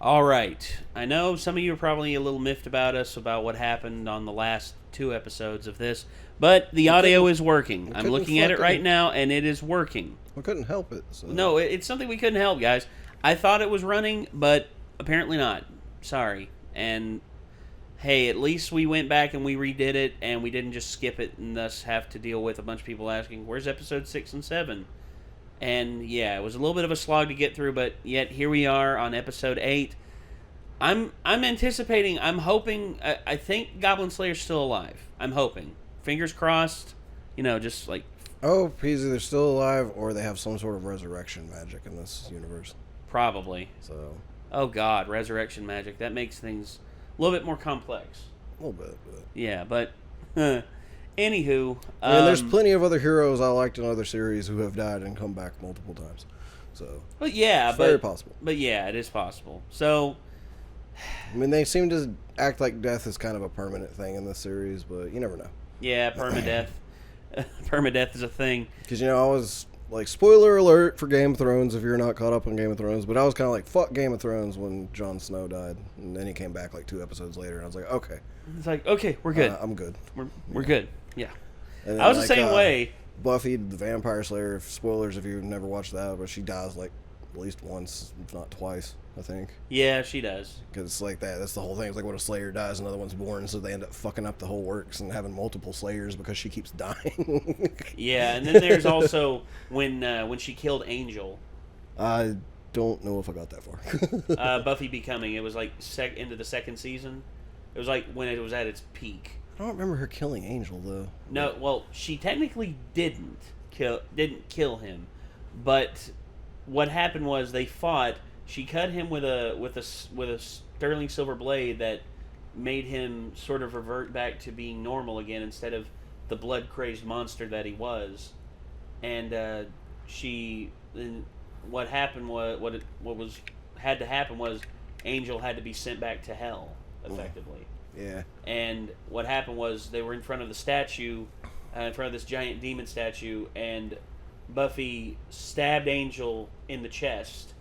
All right. I know some of you are probably a little miffed about us about what happened on the last 2 episodes of this, but the audio is working. I'm looking at it right now, and it is working. We couldn't help it. So. No, it's something we couldn't help, guys. I thought it was running, but apparently not. Sorry. And, hey, at least we went back and we redid it, and we didn't just skip it and thus have to deal with a bunch of people asking, where's episode 6 and 7? And, yeah, it was a little bit of a slog to get through, but yet here we are on episode 8. I'm anticipating, I'm hoping, I think Goblin Slayer's still alive. I'm hoping. Fingers crossed, just like... Oh, he's either still alive or they have some sort of resurrection magic in this universe. Probably. So. Oh, God, resurrection magic. That makes things a little bit more complex. A little bit. Yeah, but... Anywho, I mean, there's plenty of other heroes I liked in other series who have died and come back multiple times. So, but yeah, it's very possible. But yeah, it is possible. So, I mean, they seem to act like death is kind of a permanent thing in this series, but you never know. Yeah, permadeath. Permadeath is a thing. Because I was like, spoiler alert for Game of Thrones if you're not caught up on Game of Thrones, but I was kind of like, fuck Game of Thrones when Jon Snow died, and then he came back like 2 episodes later, and I was like, okay. It's like, okay, we're good. I'm good. We're good. Yeah. And I was the same way. Buffy the Vampire Slayer, spoilers if you've never watched that, but she dies like at least once, if not twice, I think. Yeah, she does. Because it's like that. That's the whole thing. It's like when a Slayer dies, another one's born, so they end up fucking up the whole works and having multiple Slayers because she keeps dying. Yeah, and then there's also when she killed Angel. I don't know if I got that far. Buffy becoming, it was like into the 2nd season. It was like when it was at its peak. I don't remember her killing Angel though. No, well, she technically didn't kill him, but what happened was they fought. She cut him with a sterling silver blade that made him sort of revert back to being normal again instead of the blood crazed monster that he was. And what happened was had to happen was Angel had to be sent back to hell effectively. Yeah. And what happened was they were in front of the statue, in front of this giant demon statue, and Buffy stabbed Angel in the chest,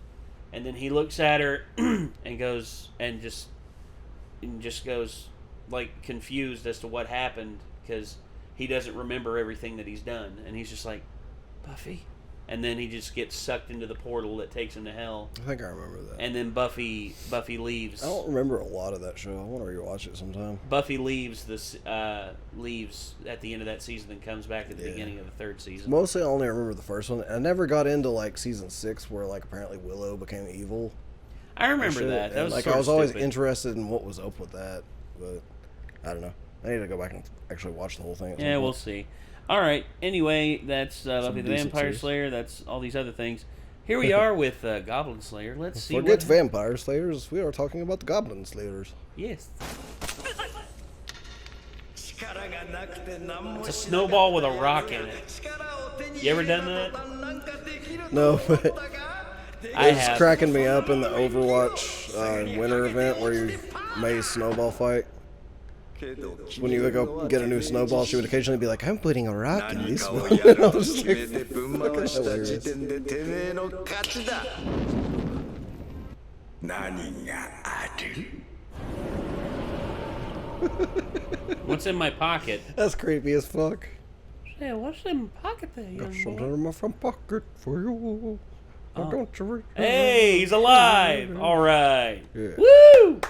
and then he looks at her and goes and just goes like confused as to what happened because he doesn't remember everything that he's done, and he's just like, Buffy. And then he just gets sucked into the portal that takes him to hell. I think I remember that. And then Buffy leaves. I don't remember a lot of that show. I want to rewatch it sometime. Buffy leaves at the end of that season and comes back at the beginning of the 3rd season. Mostly I only remember the first one. I never got into like season 6 where like apparently Willow became evil. I remember that. That was like I was always interested in what was up with that, but I don't know. I need to go back and actually watch the whole thing. Yeah, we'll see. All right. Anyway, that's Buffy the Vampire Slayer. That's all these other things. Here we are with Goblin Slayer. Let's see. Forget Vampire Slayers. We are talking about the Goblin Slayers. Yes. It's a snowball with a rock in it. You ever done that? No, but it's cracking me up in the Overwatch winter event where you made snowball fight. When you would go get a new snowball, she would occasionally be like, I'm putting a rock in this one. I was like, fucking hilarious. What's in my pocket? That's creepy as fuck. Hey, what's in my pocket there, young Got boy? something in my front pocket for you. Oh. Don't you Hey, he's alive! Alright. Yeah. Woo!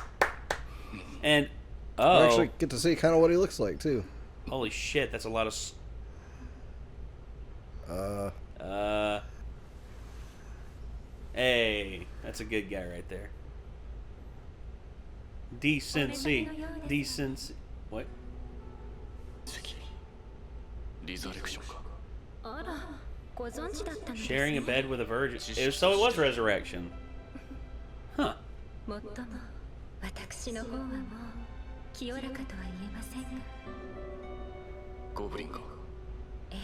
And... I actually get to see kind of what he looks like, too. Holy shit, that's a lot of... Hey, that's a good guy right there. Decency. Decency. What? Sharing a bed with a virgin. So it was resurrection. Huh. 清らかとは言えませんがゴブリンがええ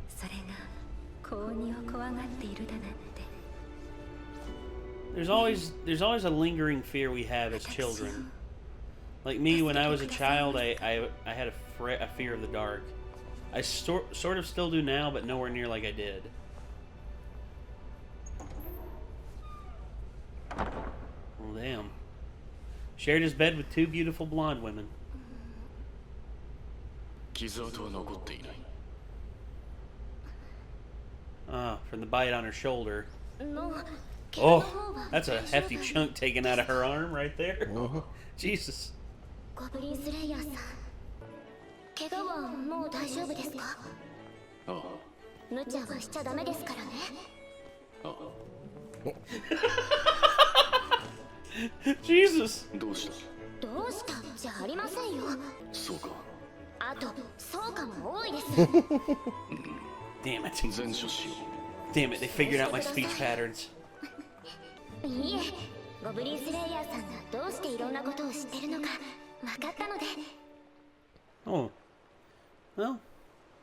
それが高2を怖がっているだなんて There's always a lingering fear we have as children. Like me, when I was a child, I had a fear of the dark. I sort of still do now, but nowhere near like I did. Oh, damn. Shared his bed with 2 beautiful blonde women. Ah, from the bite on her shoulder. Oh, that's a hefty chunk taken out of her arm right there. Jesus. Goblin Slayer さん、怪我はもう大丈夫ですか？無茶はしちゃダメですからね。Jesus. どうしたじゃありませんよ。そうか。あと、そうかも多いです。Damn it. Damn it, they figured out my speech patterns. いえ、ゴブリンスレイヤーさんがどうしていろんなことを知ってるのか分かったので。Oh. Well.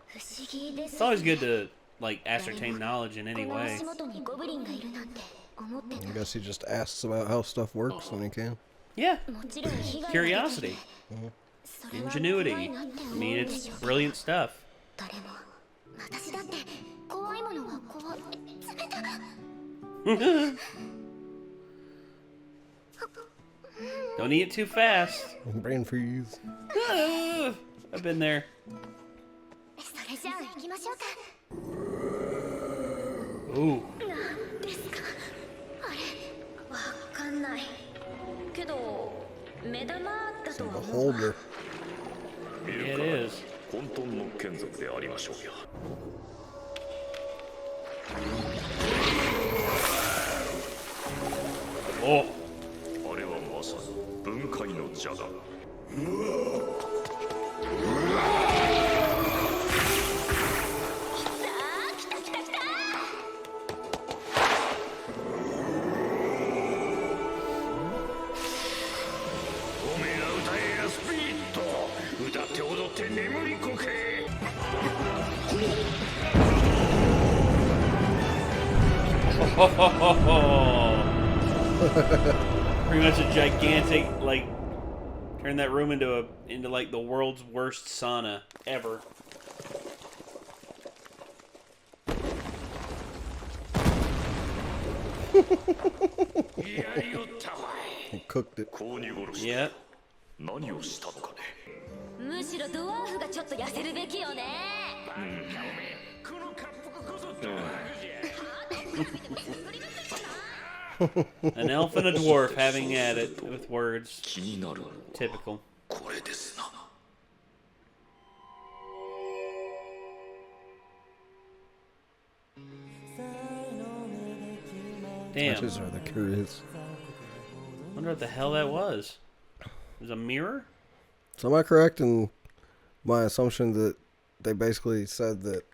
不思議です。 It's always good to, like, ascertain knowledge in any この way. 足元にゴブリンがいるなんて思ってた。 I guess he just asks about how stuff works when he can. Yeah. もちろん被害が出て Curiosity. それは Ingenuity. 怖いなって I 思うん mean, で it's しょう。 brilliant stuff. 誰も私だって怖いものは怖い。冷た。 Don't eat it too fast. Brain freeze. I've been there. それじゃあ行きましょうか。 Ooh. なんですかあれ、わかんないけど目玉だとは A 思う。 holder. Yeah, it is. 混沌の眷属でありましょうや。Oh. あれはまさに分解の邪だ。おめえら歌えやスピリット。歌って踊って眠りこけ。 Pretty much a gigantic, like, turn that room into like the world's worst sauna ever. He cooked it. Yep. 何をしたのかね。むしろドワーフがちょっと痩せるべきよね。 An elf and a dwarf having at it with words. 気になる。 Typical. これですな。 Damn. Matches are the curious. Wonder what the hell that was. It was a mirror? So am I correct in my assumption that they basically said that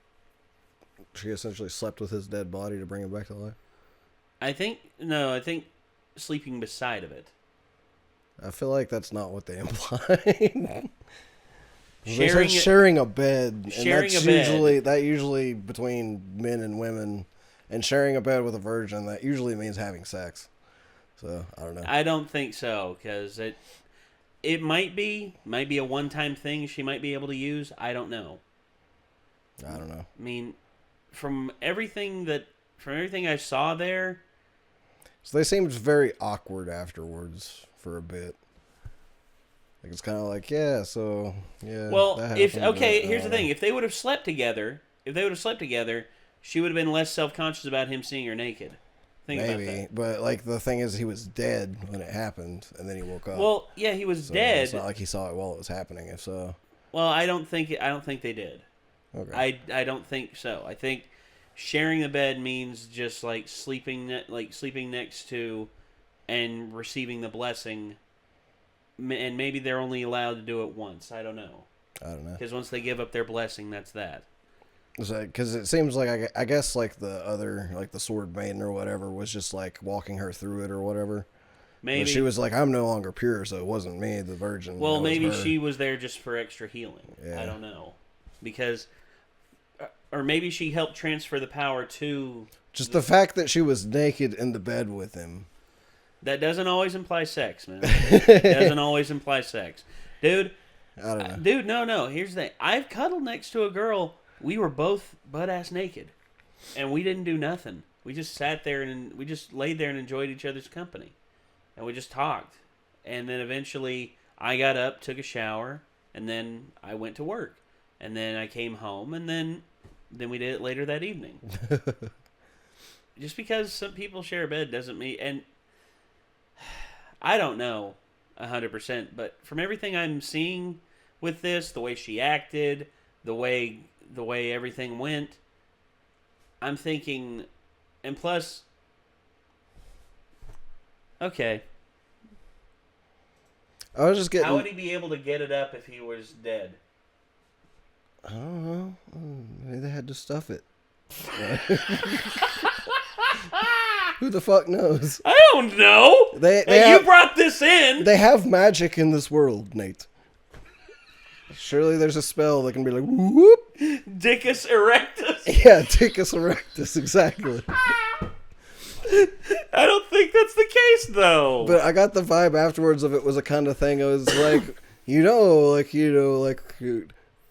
she essentially slept with his dead body to bring him back to life? I think sleeping beside of it. I feel like that's not what they implied. Sharing sharing a bed. Sharing and that's a bed. That usually between men and women, and sharing a bed with a virgin, that usually means having sex. So I don't know. I don't think so, because it might be a one-time thing she might be able to use. I don't know. I don't know. I mean, from everything I saw there. So they seemed very awkward afterwards for a bit. Like it's kind of like, yeah, so yeah. Well, here's the thing: if they would have slept together, she would have been less self-conscious about him seeing her naked. Think about that. But like the thing is, he was dead when it happened, and then he woke up. Well, yeah, he was So dead. It's not like he saw it while it was happening. If so, Well, I don't think they did. okay. I don't think so. I think sharing the bed means just like sleeping next to and receiving the blessing, and maybe they're only allowed to do it once. I don't know. Because once they give up their blessing, that's that. Because it seems like I guess like the other, like the sword maiden or whatever, was just like walking her through it or whatever. Maybe but she was like, I'm no longer pure, so it wasn't me, the virgin. Well, maybe her. she was there just for extra healing. Yeah. I don't know, because or maybe she helped transfer the power to. Just the fact that she was naked in the bed with him. That doesn't always imply sex, man. It doesn't always imply sex, dude. I don't know. Dude, no. Here's the thing. I've cuddled next to a girl. We were both butt-ass naked. And we didn't do nothing. We just sat there and we just laid there and enjoyed each other's company. and we just talked. And then eventually I got up, took a shower, and then I went to work. And then I came home, and then we did it later that evening. Just because some people share a bed doesn't mean... And I don't know 100%, but from everything I'm seeing with this, the way she acted, the way everything went, I'm thinking... And plus... Okay. I was just getting... How would he be able to get it up if he was dead? I don't know. Maybe they had to stuff it. Who the fuck knows? I don't know. You brought this in. They have magic in this world, Nate. Surely there's a spell that can be like, whoop. Dickus erectus. Yeah, Dickus erectus, exactly. I don't think that's the case, though. But I got the vibe afterwards of it was a kind of thing. I was like,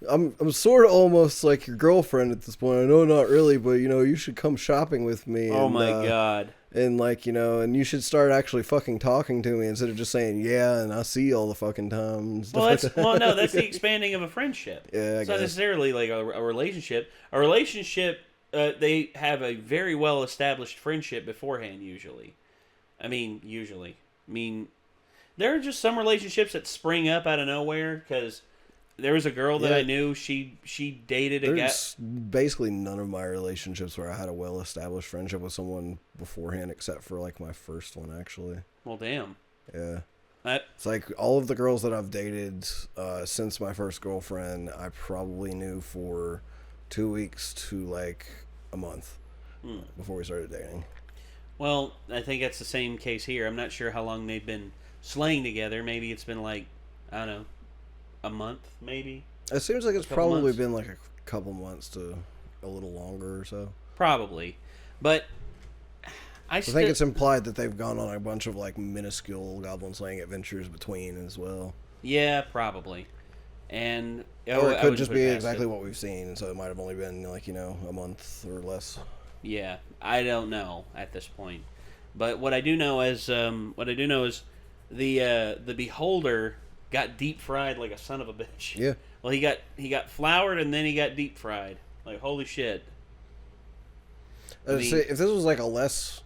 I'm sort of almost like your girlfriend at this point. I know not really, but, you should come shopping with me. Oh, my God. And, and you should start actually fucking talking to me instead of just saying, yeah, and I see you all the fucking time. Well, that's the expanding of a friendship. Yeah, it's not necessarily like a relationship. A relationship, they have a very well-established friendship beforehand, usually. I mean, there are just some relationships that spring up out of nowhere, because... There was a girl that I knew, she dated a guy. There's basically none of my relationships where I had a well-established friendship with someone beforehand, except for, my first one, actually. Well, damn. Yeah. It's like, all of the girls that I've dated since my first girlfriend, I probably knew for 2 weeks to, a month before we started dating. Well, I think that's the same case here. I'm not sure how long they've been slaying together. Maybe it's been, I don't know, a month, maybe. It seems like it's probably been a couple months to a little longer or so. Probably, but I think it's implied that they've gone on a bunch of minuscule goblin slaying adventures between as well. Yeah, probably, and or it could just be exactly what we've seen, so it might have only been a month or less. Yeah, I don't know at this point, but what I do know is the beholder got deep fried like a son of a bitch. Yeah. Well, he got floured and then he got deep fried. Holy shit. If this was a less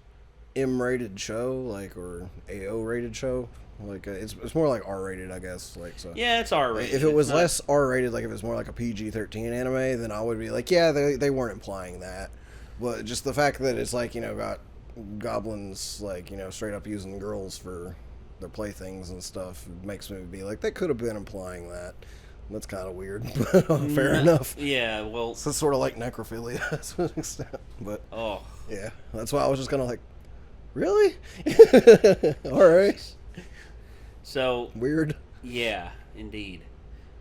M-rated show, or AO-rated show, it's more R-rated, I guess. So. Yeah, it's R-rated. If it was less R-rated, if it was more a PG-13 anime, then I would be yeah, they weren't implying that. But just the fact that it's got goblins straight up using girls for their playthings and stuff makes me be they could have been implying that. That's kind of weird, but fair enough. Yeah, well... So it's sort of like necrophilia to an extent, but... Oh. Yeah, that's why I was just kind of really? Alright. So... Weird. Yeah, indeed.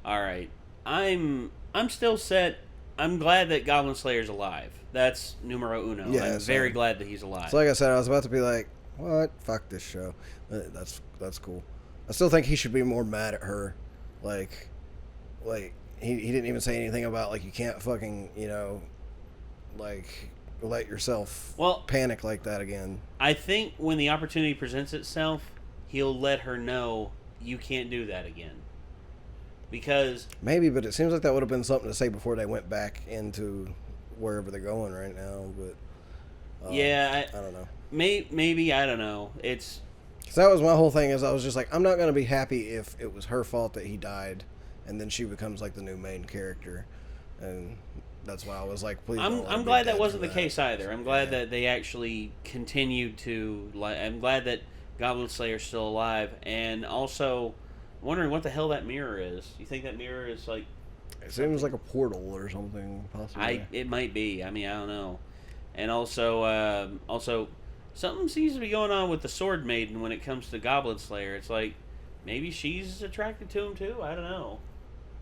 Alright. I'm still set. I'm glad that Goblin Slayer's alive. That's numero uno. Yeah, I'm very glad that he's alive. So like I said, I was about to be what? Fuck this show. That's cool. I still think he should be more mad at her. He didn't even say anything about you can't fucking, let yourself panic like that again. I think when the opportunity presents itself, he'll let her know you can't do that again. Because maybe, but it seems like that would have been something to say before they went back into wherever they're going right now, but I don't know. Maybe I don't know. It's because that was my whole thing. Is I was just I'm not gonna be happy if it was her fault that he died, and then she becomes the new main character, and that's why I was please. I'm glad that wasn't the case either. I'm glad that they actually continued to. I'm glad that Goblin Slayer's still alive, and also wondering what the hell that mirror is. You think that mirror is It seems like a portal or something, possibly. It might be. I mean, I don't know. And also, something seems to be going on with the Sword Maiden when it comes to Goblin Slayer. It's maybe she's attracted to him too. I don't know,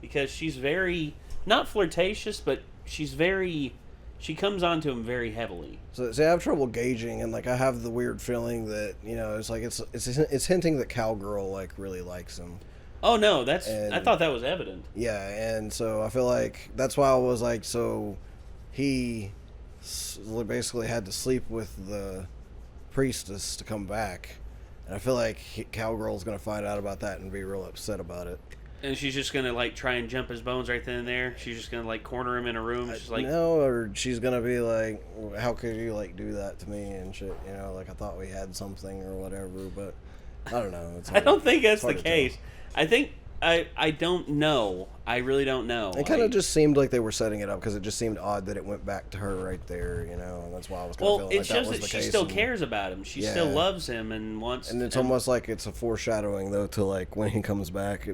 because she's very not flirtatious, but she comes on to him very heavily. So see, I have trouble gauging, and I have the weird feeling that it's hinting that Cowgirl really likes him. Oh no, I thought that was evident. Yeah, and so I feel that's why I was so he basically had to sleep with the priestess to come back, And I feel like Cowgirl's going to find out about that and be real upset about it. And she's just going to, like, try and jump his bones right then and there? She's just going to, like, corner him in a room? She's like, no, or she's going to be like, how could you, like, do that to me and shit? You know, like, I thought we had something or whatever, but I don't know. I don't think that's the case. I think, I don't know. I really don't know. It kind of just seemed like they were setting it up because it just seemed odd that it went back to her right there, you know, and that's why I was kind of feeling like that was the case. Well, it shows that she still cares about him. She still loves him and wants... And it's almost like it's a foreshadowing, though, to, like, when he comes back,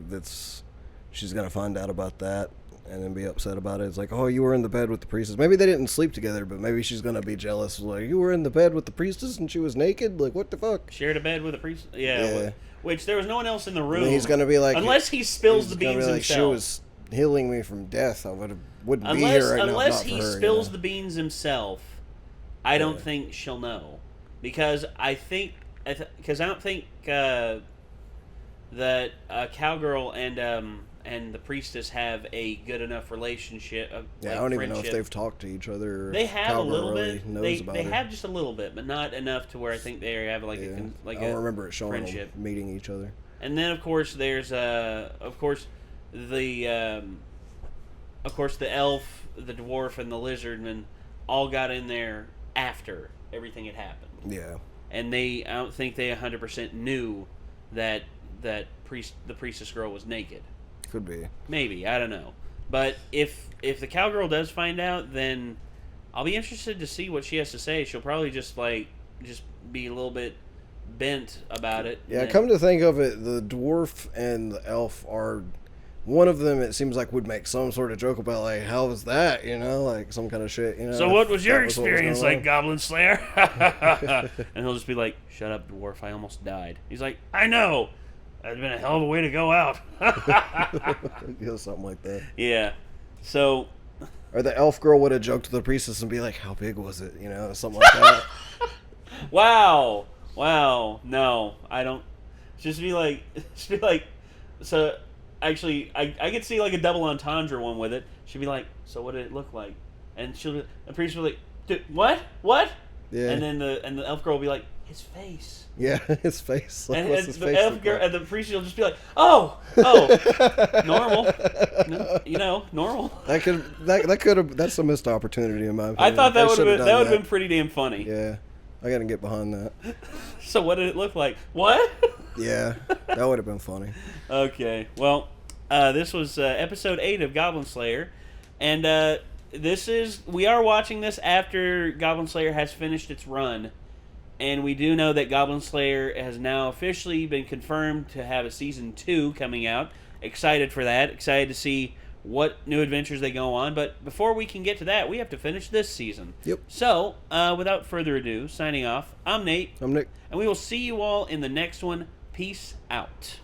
she's going to find out about that and then be upset about it. It's like, oh, you were in the bed with the priestess. Maybe they didn't sleep together, but maybe she's going to be jealous. Like, you were in the bed with the priestess and she was naked? Like, what the fuck? Shared a bed with a priestess? Yeah. Which there was no one else in the room. And he's going to be like... Unless he spills the beans himself. She was healing me from death. I wouldn't be here right now. Unless he spills the beans himself, I don't think she'll know. Because I don't think that Cowgirl and the priestess have a good enough relationship. I don't even know if they've talked to each other. They have Cowgirl a little really bit. Knows They have just a little bit, but not enough to where I think they have like a I don't remember it showing friendship. them meeting each other. And then of course there's the elf, the dwarf, and the lizardman all got in there after everything had happened. Yeah. And I don't think they 100% knew that the priestess girl was naked. Could be. Maybe, I don't know. But if the Cowgirl does find out, then I'll be interested to see what she has to say. She'll probably just be a little bit bent about it. Yeah, come to think of it, the dwarf and the elf are... One of them, it seems like, would make some sort of joke about, like, how was that, you know? Like, some kind of shit, you know? So what was your experience like, Goblin Slayer? And he'll just be like, shut up, dwarf, I almost died. He's like, I know! That'd been a hell of a way to go out. Something like that. Yeah. So... Or the elf girl would have joked to the priestess and be like, how big was it? You know, something like that. Wow. No, I don't... Just be like... So... Actually, I could see like a double entendre one with it. She'd be like, "So what did it look like?" And the priest will be like, "What? Yeah. And then the elf girl will be like, "His face." Yeah, his face. Like, and the elf girl and the priest will just be like, "Oh, normal. No, normal." That could have. That's a missed opportunity in my opinion. I thought that would have been pretty damn funny. Yeah, I gotta get behind that. So what did it look like? What? Yeah, that would have been funny. Okay, well, this was episode 8 of Goblin Slayer, and we are watching this after Goblin Slayer has finished its run, and we do know that Goblin Slayer has now officially been confirmed to have a season 2 coming out. Excited for that. Excited to see what new adventures they go on. But before we can get to that, we have to finish this season. Yep. So, without further ado, signing off, I'm Nate. I'm Nick. And we will see you all in the next one. Peace out.